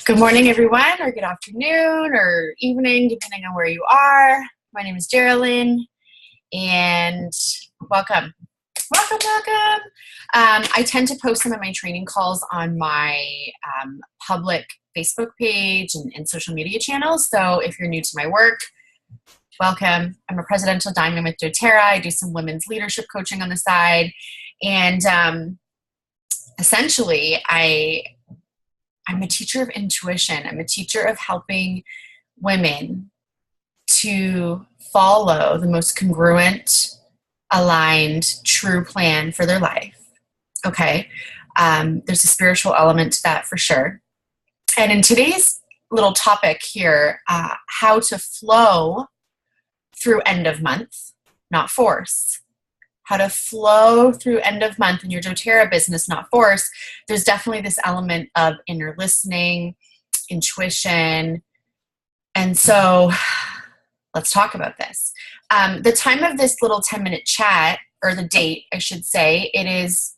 Good morning, everyone, or good afternoon, or evening, depending on where you are. My name is Geralyn, and welcome. Welcome. I tend to post some of my training calls on my public Facebook page and social media channels. So if you're new to my work, welcome. I'm a Presidential Diamond with doTERRA. I do some women's leadership coaching on the side. And essentially, I'm a teacher of intuition. I'm a teacher of helping women to follow the most congruent, aligned, true plan for their life. Okay. There's a spiritual element to that for sure. And in today's little topic here, how to flow through end of month, not force. How to flow through end of month in your doTERRA business, not force. There's definitely this element of inner listening, intuition. And so let's talk about this. The time of this little 10-minute chat, or the date, I should say, it is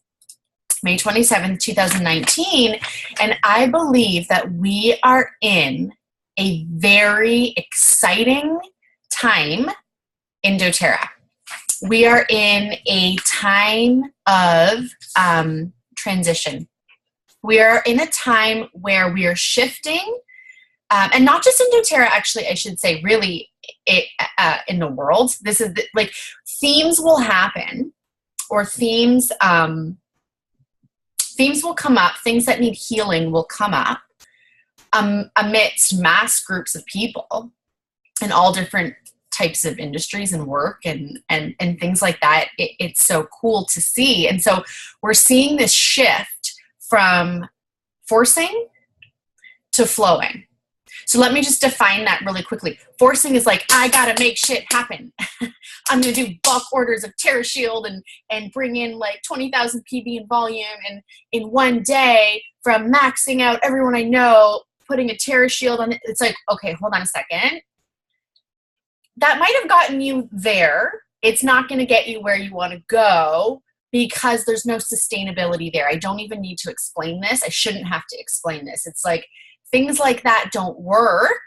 May 27th, 2019. And I believe that we are in a very exciting time in doTERRA. We are in a time of transition. We are in a time where we are shifting, and not just in doTERRA, actually, I should say, really, in the world. This is like themes will happen, or themes will come up. Things that need healing will come up amidst mass groups of people in all different types of industries and work and things like that. It's so cool to see. And so we're seeing this shift from forcing to flowing. So let me just define that really quickly. Forcing is like, I gotta make shit happen. I'm gonna do bulk orders of TerraShield and bring in like 20,000 PB in volume, and in one day, from maxing out everyone I know, putting a TerraShield on it. It's like, okay, hold on a second. That might have gotten you there. It's not going to get you where you want to go because there's no sustainability there. I don't even need to explain this. I shouldn't have to explain this. It's like things like that don't work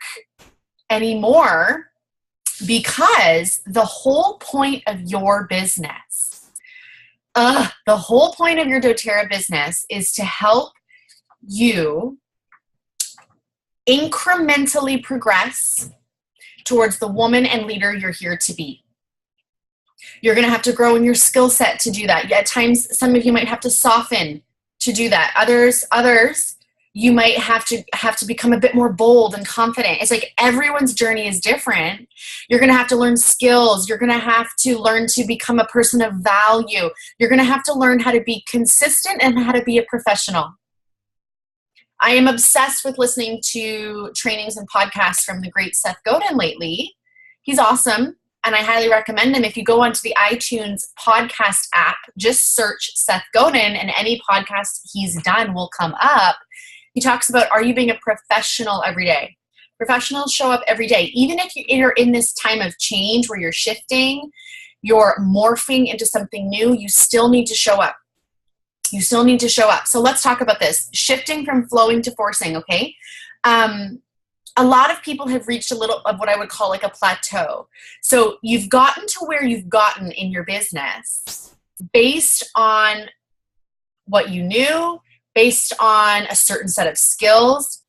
anymore because the whole point of your business, the whole point of your doTERRA business is to help you incrementally progress towards the woman and leader you're here to be. You're going to have to grow in your skill set to do that. At times, some of you might have to soften to do that. Others, you might have to become a bit more bold and confident. It's like everyone's journey is different. You're going to have to learn skills. You're going to have to learn to become a person of value. You're going to have to learn how to be consistent and how to be a professional. I am obsessed with listening to trainings and podcasts from the great Seth Godin lately. He's awesome, and I highly recommend him. If you go onto the iTunes podcast app, just search Seth Godin, and any podcast he's done will come up. He talks about, are you being a professional every day? Professionals show up every day. Even if you're in this time of change where you're shifting, you're morphing into something new, you still need to show up. You still need to show up. So let's talk about this. Shifting from flowing to forcing, okay? A lot of people have reached a little of what I would call like a plateau. So you've gotten to where you've gotten in your business based on what you knew, based on a certain set of skills.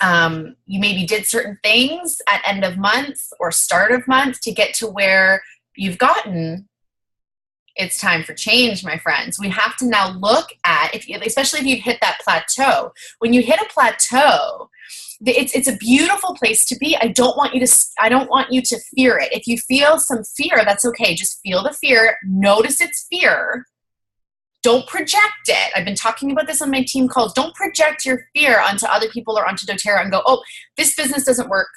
You maybe did certain things at end of month or start of month to get to where you've gotten. It's time for change, my friends. We have to now look at, especially if you've hit that plateau. When you hit a plateau, it's a beautiful place to be. I don't want you to fear it. If you feel some fear, that's okay. Just feel the fear. Notice it's fear. Don't project it. I've been talking about this on my team calls. Don't project your fear onto other people or onto doTERRA and go, oh, this business doesn't work,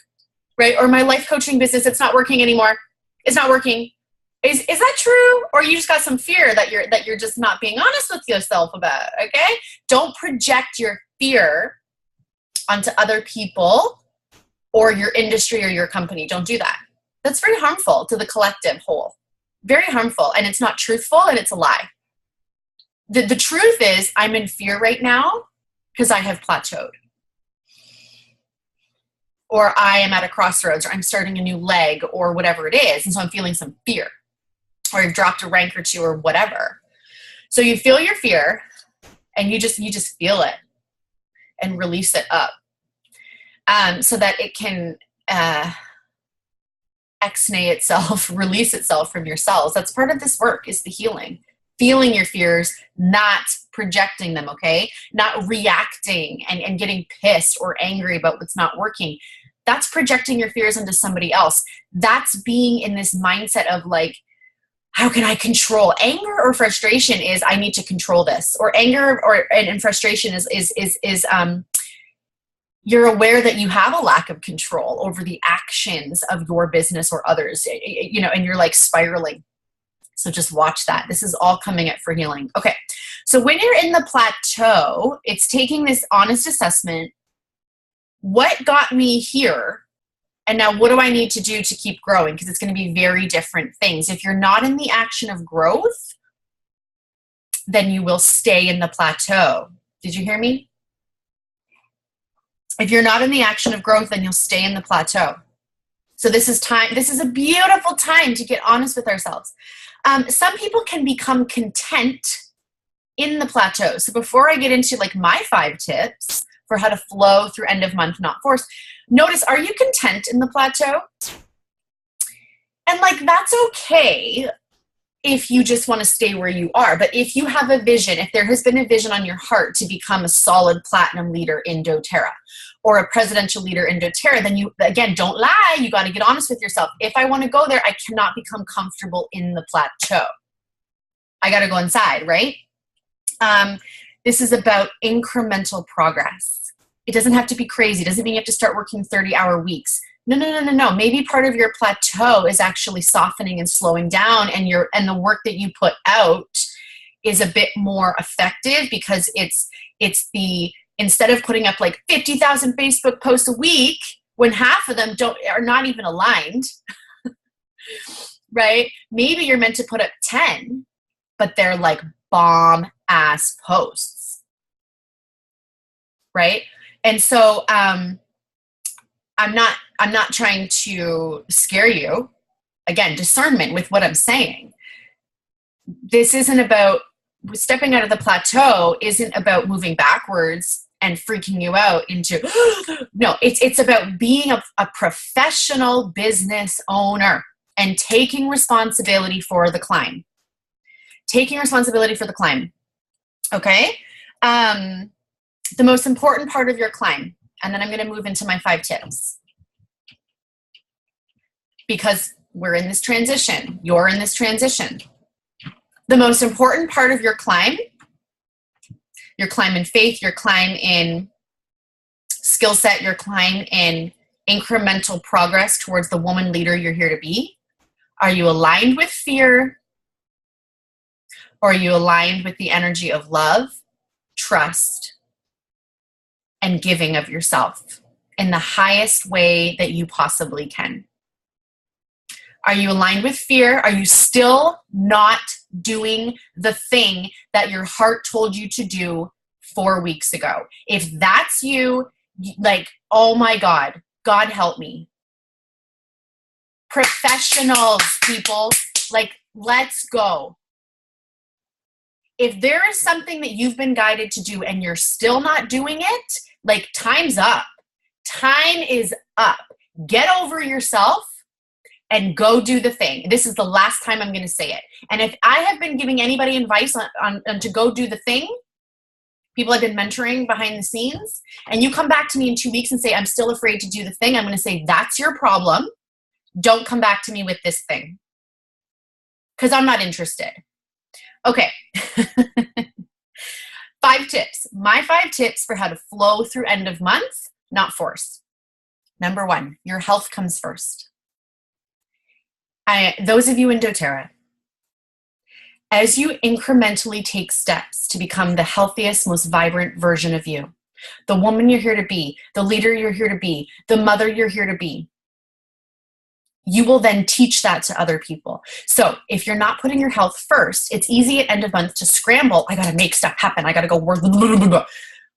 right? Or my life coaching business, it's not working anymore. It's not working. Is that true? Or you just got some fear that you're just not being honest with yourself about, okay? Don't project your fear onto other people or your industry or your company. Don't do that. That's very harmful to the collective whole. Very harmful, and it's not truthful, and it's a lie. The truth is I'm in fear right now because I have plateaued. or I am at a crossroads, or I'm starting a new leg, or whatever it is. And so I'm feeling some fear, or you've dropped a rank or two, or whatever. So you feel your fear, and you just feel it and release it up, so that it can exnay itself, release itself from your cells. That's part of this work, is the healing. Feeling your fears, not projecting them, okay? Not reacting and getting pissed or angry about what's not working. That's projecting your fears onto somebody else. That's being in this mindset of like, how can I control? Anger or frustration is, I need to control this. Or anger and frustration is you're aware that you have a lack of control over the actions of your business or others, you know, and you're like spiraling. So just watch that. This is all coming up for healing. Okay. So when you're in the plateau, it's taking this honest assessment. What got me here? And now what do I need to do to keep growing? Because it's going to be very different things. If you're not in the action of growth, then you will stay in the plateau. Did you hear me? If you're not in the action of growth, then you'll stay in the plateau. So this is time. This is a beautiful time to get honest with ourselves. Some people can become content in the plateau. So before I get into like my 5 tips for how to flow through end of month, not force, notice, are you content in the plateau? And like, that's okay if you just want to stay where you are. But if you have a vision, if there has been a vision on your heart to become a solid platinum leader in doTERRA, or a presidential leader in doTERRA, then you, again, don't lie. You got to get honest with yourself. If I want to go there, I cannot become comfortable in the plateau. I got to go inside, right? This is about incremental progress. It doesn't have to be crazy. It doesn't mean you have to start working 30-hour weeks. No. Maybe part of your plateau is actually softening and slowing down, and the work that you put out is a bit more effective because it's the, instead of putting up like 50,000 Facebook posts a week when half of them are not even aligned, right? Maybe you're meant to put up 10, but they're like bomb ass posts, right? And so I'm not trying to scare you. Again, discernment with what I'm saying. This isn't about, stepping out of the plateau isn't about moving backwards and freaking you out into, no, it's about being a professional business owner and taking responsibility for the climb. Taking responsibility for the climb. Okay? The most important part of your climb, and then I'm going to move into my 5 tips. Because we're in this transition. You're in this transition. The most important part of your climb in faith, your climb in skill set, your climb in incremental progress towards the woman leader you're here to be. Are you aligned with fear? Or are you aligned with the energy of love, trust, and giving of yourself in the highest way that you possibly can? Are you aligned with fear? Are you still not doing the thing that your heart told you to do 4 weeks ago? If that's you, like, oh my God, God help me. Professionals, people, like, let's go. If there is something that you've been guided to do and you're still not doing it, like, time's up. Time is up. Get over yourself and go do the thing. This is the last time I'm going to say it. And if I have been giving anybody advice on to go do the thing, people I've been mentoring behind the scenes, and you come back to me in 2 weeks and say, I'm still afraid to do the thing, I'm going to say, that's your problem. Don't come back to me with this thing. Because I'm not interested. Okay. 5 tips. My 5 tips for how to flow through end of month, not force. Number 1, your health comes first. Those of you in doTERRA, as you incrementally take steps to become the healthiest, most vibrant version of you, the woman you're here to be, the leader you're here to be, the mother you're here to be, you will then teach that to other people. So if you're not putting your health first, it's easy at end of month to scramble. I got to make stuff happen. I got to go work.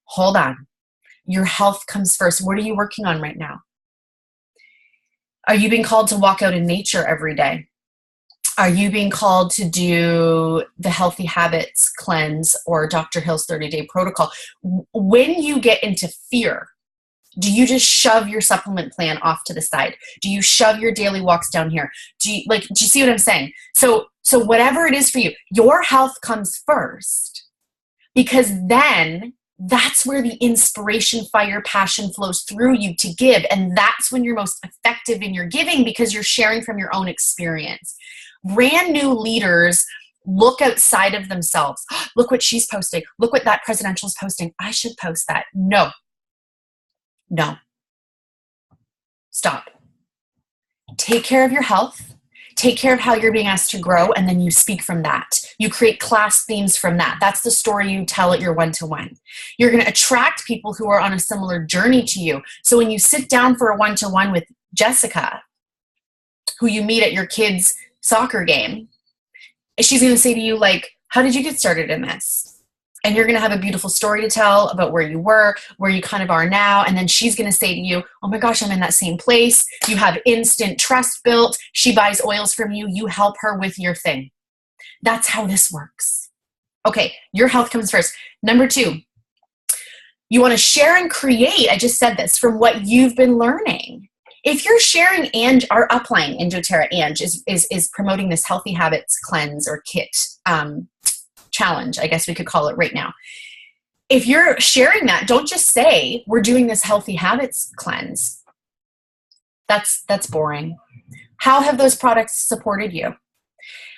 Hold on. Your health comes first. What are you working on right now? Are you being called to walk out in nature every day? Are you being called to do the Healthy Habits Cleanse or Dr. Hill's 30-day protocol? When you get into fear, do you just shove your supplement plan off to the side? Do you shove your daily walks down here? Do you see what I'm saying? So whatever it is for you, your health comes first, because then that's where the inspiration, fire, passion flows through you to give. And that's when you're most effective in your giving, because you're sharing from your own experience. Brand new leaders look outside of themselves. Look what she's posting. Look what that presidential is posting. I should post that. No. Stop. Take care of your health. Take care of how you're being asked to grow, and then you speak from that. You create class themes from that. That's the story you tell at your one-to-one. You're going to attract people who are on a similar journey to you. So when you sit down for a one-to-one with Jessica, who you meet at your kid's soccer game, she's going to say to you, like, how did you get started in this? And you're going to have a beautiful story to tell about where you were, where you kind of are now. And then she's going to say to you, oh my gosh, I'm in that same place. You have instant trust built. She buys oils from you. You help her with your thing. That's how this works. Okay, your health comes first. Number 2, you want to share and create, I just said this, from what you've been learning. If you're sharing, and our upline in doTERRA, Ange, is promoting this Healthy Habits Cleanse or Kit challenge, I guess we could call it right now. If you're sharing that, don't just say, we're doing this Healthy Habits Cleanse. That's boring. How have those products supported you?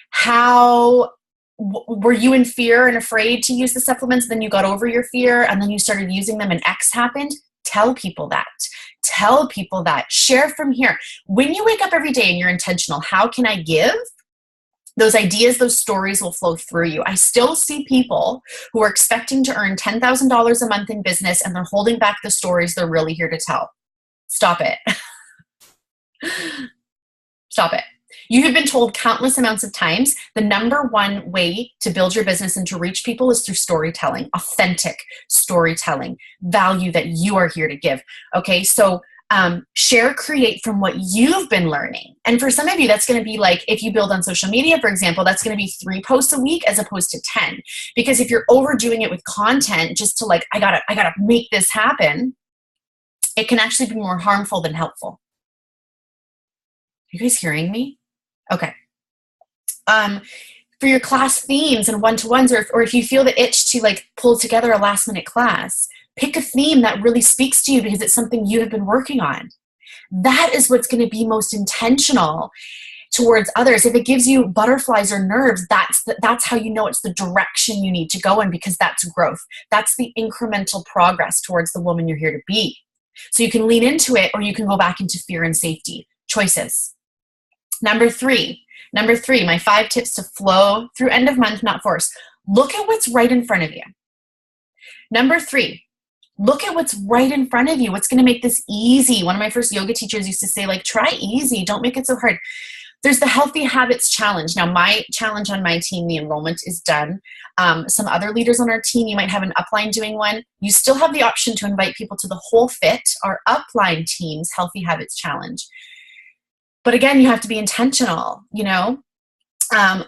How were you in fear and afraid to use the supplements? Then you got over your fear and then you started using them and X happened? Tell people that. Tell people that. Share from here. When you wake up every day and you're intentional, how can I give? Those ideas, those stories will flow through you. I still see people who are expecting to earn $10,000 a month in business and they're holding back the stories they're really here to tell. Stop it. Stop it. You have been told countless amounts of times the number one way to build your business and to reach people is through storytelling, authentic storytelling, value that you are here to give. Okay, so share, create from what you've been learning. And for some of you, that's going to be like, if you build on social media, for example, that's going to be 3 posts a week as opposed to 10. Because if you're overdoing it with content just to like, I gotta make this happen, it can actually be more harmful than helpful. Are you guys hearing me? Okay. For your class themes and one-to-ones, or if you feel the itch to like pull together a last-minute class, pick a theme that really speaks to you because it's something you have been working on. That is what's going to be most intentional towards others. If it gives you butterflies or nerves, that's how you know it's the direction you need to go in, because that's growth. That's the incremental progress towards the woman you're here to be. So you can lean into it or you can go back into fear and safety. Choices. Number three, my 5 tips to flow through end of month, not force. Look at what's right in front of you. Number 3, look at what's right in front of you. What's going to make this easy? One of my first yoga teachers used to say, like, try easy. Don't make it so hard. There's the Healthy Habits Challenge. Now, my challenge on my team, the enrollment is done. Some other leaders on our team, you might have an upline doing one. You still have the option to invite people to the Whole Fit, our upline team's Healthy Habits Challenge. But again, you have to be intentional, you know?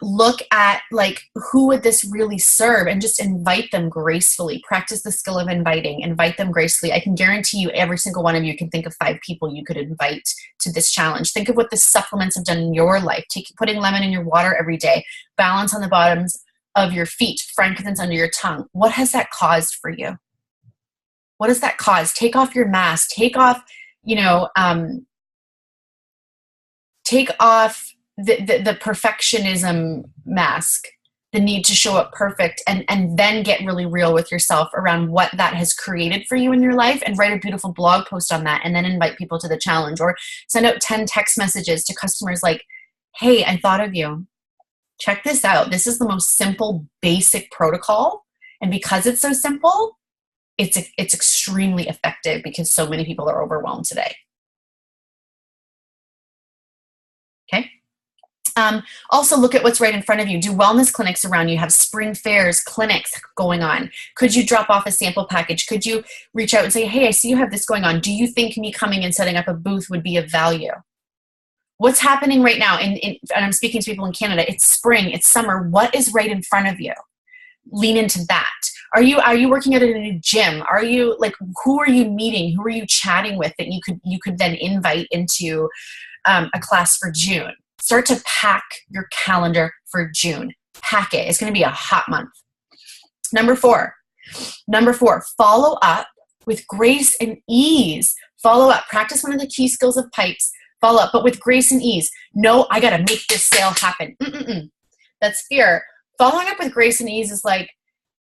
Look at like, who would this really serve, and just invite them gracefully. Practice the skill of inviting. Invite them gracefully. I can guarantee you every single one of you can think of 5 people you could invite to this challenge. Think of what the supplements have done in your life. Putting lemon in your water every day. Balance on the bottoms of your feet. Frankincense under your tongue. What has that caused for you? What has that caused? Take off your mask. Take off, take off the perfectionism mask, the need to show up perfect, and then get really real with yourself around what that has created for you in your life, and write a beautiful blog post on that, and then invite people to the challenge, or send out 10 text messages to customers like, hey, I thought of you. Check this out. This is the most simple, basic protocol. And because it's so simple, it's extremely effective because so many people are overwhelmed today. Okay. Also look at what's right in front of you. Do wellness clinics around you. Have spring fairs, clinics going on. Could you drop off a sample package? Could you reach out and say, hey, I see you have this going on. Do you think me coming and setting up a booth would be of value? What's happening right now? And I'm speaking to people in Canada. It's spring, it's summer. What is right in front of you? Lean into that. Are you working at a new gym? Are you like, who are you meeting? Who are you chatting with that you could then invite into a class for June? Start to pack your calendar for June. Pack it. It's going to be a hot month. Number four, follow up with grace and ease. Follow up. Practice one of the key skills of pipes. Follow up, but with grace and ease. No, I got to make this sale happen. That's fear. Following up with grace and ease is like,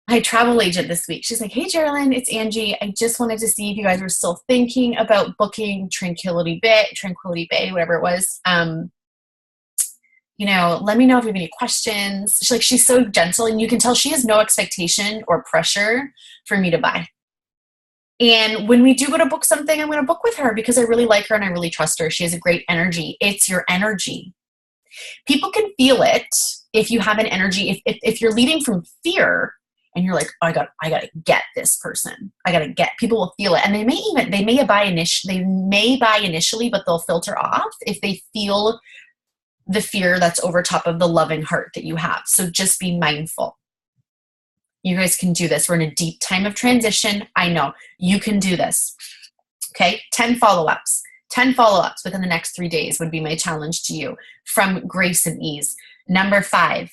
my travel agent this week, she's like, hey, Geralyn, it's Angie. I just wanted to see if you guys were still thinking about booking Tranquility Bay, whatever it was. Let me know if you have any questions. She's so gentle, and you can tell she has no expectation or pressure for me to buy. And when we do go to book something, I'm going to book with her because I really like her and I really trust her. She has a great energy. It's your energy. People can feel it if you have an energy. If you're leading from fear and you're like, oh, I got to get this person. People will feel it. And they may buy initially, but they'll filter off if they feel the fear that's over top of the loving heart that you have. So just be mindful. You guys can do this. We're in a deep time of transition. I know you can do this. Okay. 10 follow-ups within the next 3 days would be my challenge to you from grace and ease. Number 5,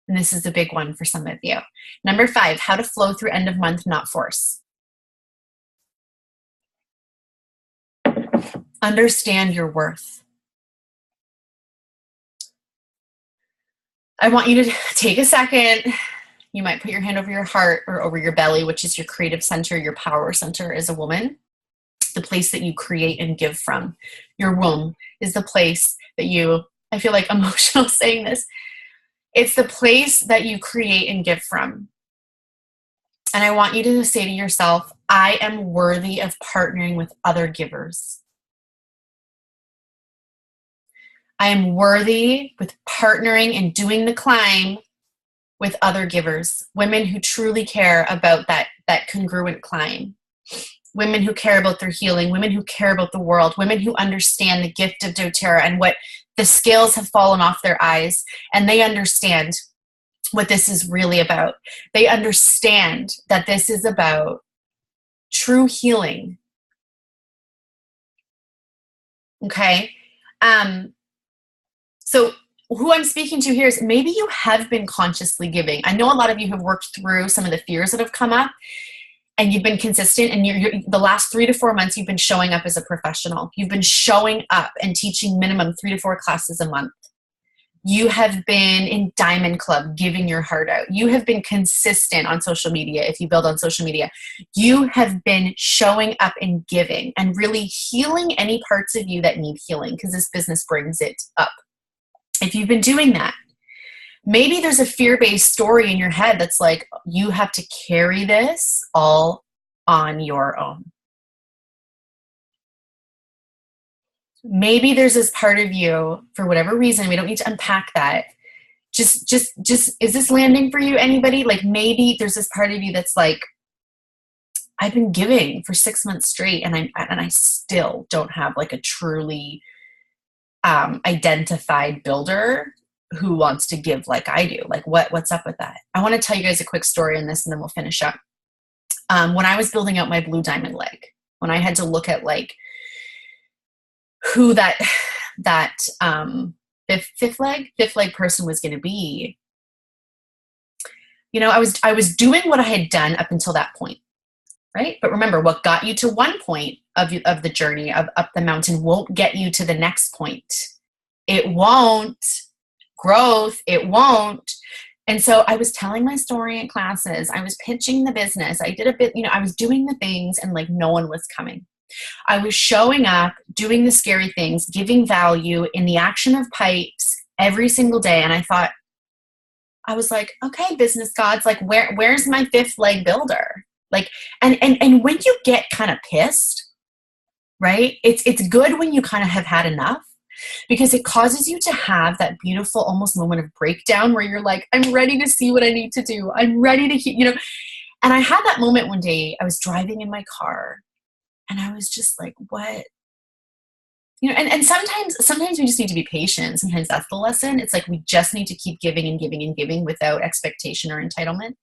and this is a big one for some of you. Number 5, how to flow through end of month, not force. Understand your worth. I want you to take a second. You might put your hand over your heart or over your belly, which is your creative center, your power center as a woman, the place that you create and give from. Your womb is the place that I feel like emotional saying this. It's the place that you create and give from. And I want you to say to yourself, I am worthy of partnering with other givers. I am worthy with partnering and doing the climb with other givers, women who truly care about that congruent climb, women who care about their healing, women who care about the world, women who understand the gift of doTERRA and what the scales have fallen off their eyes, and they understand what this is really about. They understand that this is about true healing. Okay? So who I'm speaking to here is maybe you have been consciously giving. I know a lot of you have worked through some of the fears that have come up, and you've been consistent, and the last 3 to 4 months you've been showing up as a professional. You've been showing up and teaching minimum 3 to 4 classes a month. You have been in Diamond Club giving your heart out. You have been consistent on social media if you build on social media. You have been showing up and giving and really healing any parts of you that need healing, because this business brings it up. If you've been doing that, maybe there's a fear-based story in your head that's like, you have to carry this all on your own. Maybe there's this part of you, for whatever reason, we don't need to unpack that. Just, is this landing for you, anybody? Like, maybe there's this part of you that's like, I've been giving for 6 months straight, and I still don't have like a truly identified builder who wants to give like I do. Like, what's up with that? I want to tell you guys a quick story on this, and then we'll finish up. When I was building out my blue diamond leg, when I had to look at like who that fifth leg person was going to be, I was doing what I had done up until that point, right? But remember, what got you to one point of the journey of up the mountain won't get you to the next point. It won't. Growth, it won't. And so I was telling my story in classes. I was pitching the business. I did a bit, I was doing the things, and like no one was coming. I was showing up, doing the scary things, giving value in the action of pipes every single day. And I was like, okay, business gods, like where's my 5th leg builder? Like, and when you get kind of pissed, right? It's good when you kind of have had enough, because it causes you to have that beautiful almost moment of breakdown where you're like, I'm ready to see what I need to do. I'm ready to, and I had that moment one day. I was driving in my car and I was just like, what You know, and sometimes we just need to be patient. Sometimes that's the lesson. It's like we just need to keep giving and giving and giving without expectation or entitlement.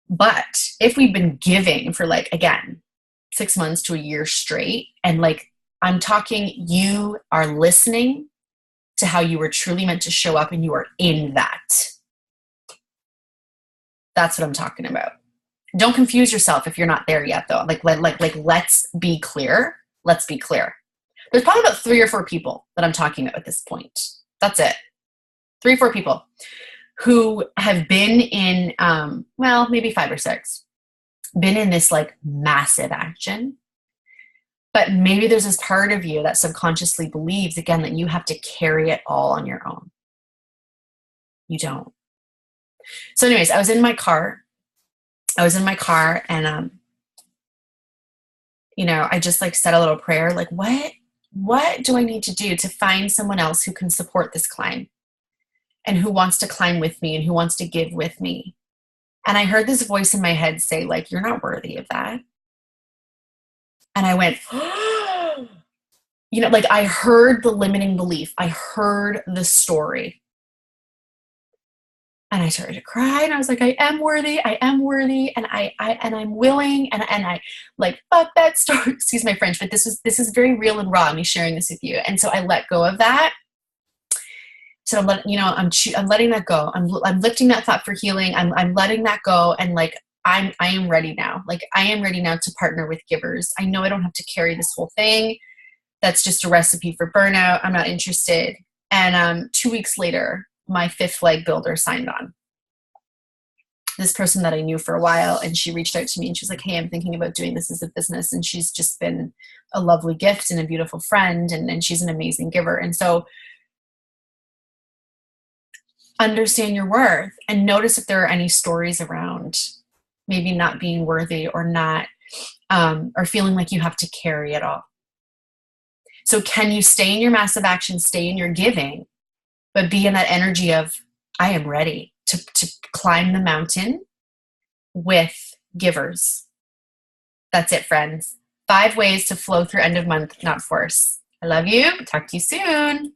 But if we've been giving for like, again, 6 months to a year straight, and like I'm talking, you are listening to how you were truly meant to show up and you are in that. That's what I'm talking about. Don't confuse yourself if you're not there yet though. Like let's be clear. Let's be clear. There's probably about 3 or 4 people that I'm talking about at this point. That's it. 3 or 4 people who have been in, well, maybe 5 or 6, been in this like massive action. But maybe there's this part of you that subconsciously believes, again, that you have to carry it all on your own. You don't. So anyways, I was in my car and, you know, I just like said a little prayer, like, what do I need to do to find someone else who can support this climb and who wants to climb with me and who wants to give with me? And I heard this voice in my head say, like, you're not worthy of that. And I went, oh, you know, like I heard the limiting belief. I heard the story. And I started to cry and I was like, I am worthy. And I'm willing. And I like, fuck that story. Excuse my French, but this is very real and raw, me sharing this with you. And so I let go of that. So I'm letting that go. I'm lifting that thought for healing. I'm letting that go. And like, I am ready now. Like I am ready now to partner with givers. I know I don't have to carry this whole thing. That's just a recipe for burnout. I'm not interested. And 2 weeks later, my 5th leg builder signed on. This person that I knew for a while, and she reached out to me and she was like, hey, I'm thinking about doing this as a business. And she's just been a lovely gift and a beautiful friend, and she's an amazing giver. And so understand your worth and notice if there are any stories around maybe not being worthy or not, or feeling like you have to carry it all. So can you stay in your massive action, stay in your giving, but be in that energy of, I am ready to climb the mountain with givers. That's it, friends. 5 ways to flow through end of month, not force. I love you. Talk to you soon.